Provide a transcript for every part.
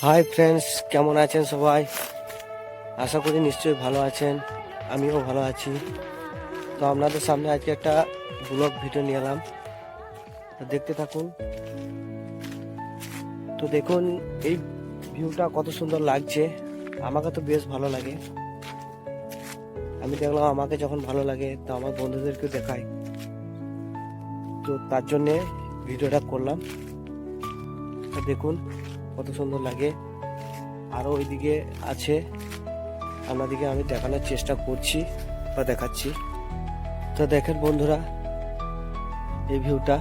Hi friends, কেমন আছেন সবাই? আশা করি নিশ্চয়ই ভালো আছেন। আমিও ভালো আছি। তো আপনাদের সামনে আজকে একটা ব্লগ ভিডিও নিয়ে এলাম, তো দেখতে থাকুন। তো দেখুন এই ভিউটা কত সুন্দর লাগছে। আমাকে তো বেশ ভালো লাগে। আমি দেখলাম আমাকে যখন ভালো লাগে তো আমার বন্ধুদেরকেও দেখাই, তো তার জন্যে ভিডিওটা করলাম। তো দেখুন কত সুন্দর লাগে। আরও ওইদিকে আছে, আপনাদেরকে আমি দেখানোর চেষ্টা করছি বা দেখাচ্ছি। তো দেখেন বন্ধুরা, এই ভিউটা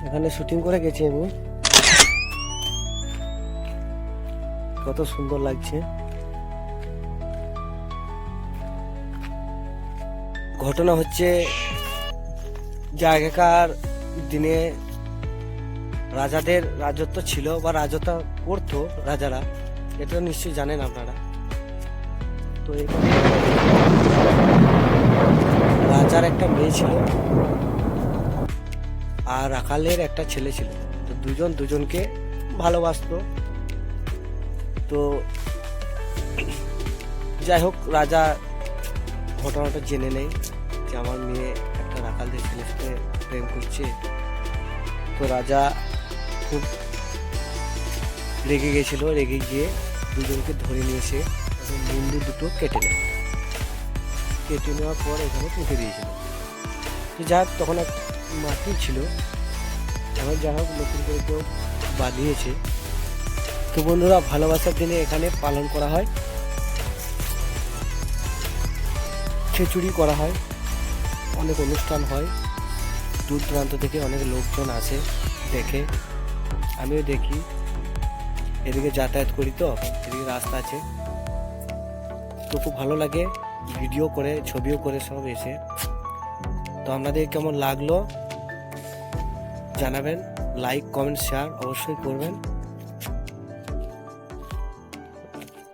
এখানে শুটিং করে গেছি আমি। কত সুন্দর লাগছে। ঘটনা হচ্ছে যে আগেকার দিনে রাজাদের রাজত্ব ছিল বা রাজত্ব করতো রাজারা, এটা নিশ্চয়ই জানেন আপনারা। তো এখানে রাজার একটা মেয়ে ছিল আর রাখালের একটা ছেলে ছিল। তো দুজন দুজনকে ভালোবাসতো। তো যাই হোক, রাজা ঘটনাটা জেনে নেই যে আমার মেয়ে একটা রাখালদের ছেলের সাথে প্রেম করছে। তো রাজা খুব রেগে গেছিল, রেগে গিয়ে দুজনকে ধরে নিয়ে এসে মুন্ডু দুটো কেটে নেয়। কেটে নেওয়ার পর এখানে পুঁতে দিয়েছিল। তো যাই হোক, তখন এক মাটি ছিল, এখন যাই হোক নতুন করে কেউ বাঁধিয়েছে। তো বন্ধুরা, ভালোবাসার দিনে এখানে পালন করা হয়, খিচুড়ি করা হয়, অনেক অনুষ্ঠান হয়। দূর দূরান্ত থেকে অনেক লোকজন আসে দেখে, আমিও দেখি। এদিকে যাতায়াত করি, তো এদিকে রাস্তা আছে, তো খুব ভালো লাগে ভিডিও করে, ছবিও করে সব এসে। তো আপনাদের কেমন লাগলো জানাবেন, লাইক কমেন্ট শেয়ার অবশ্যই করবেন।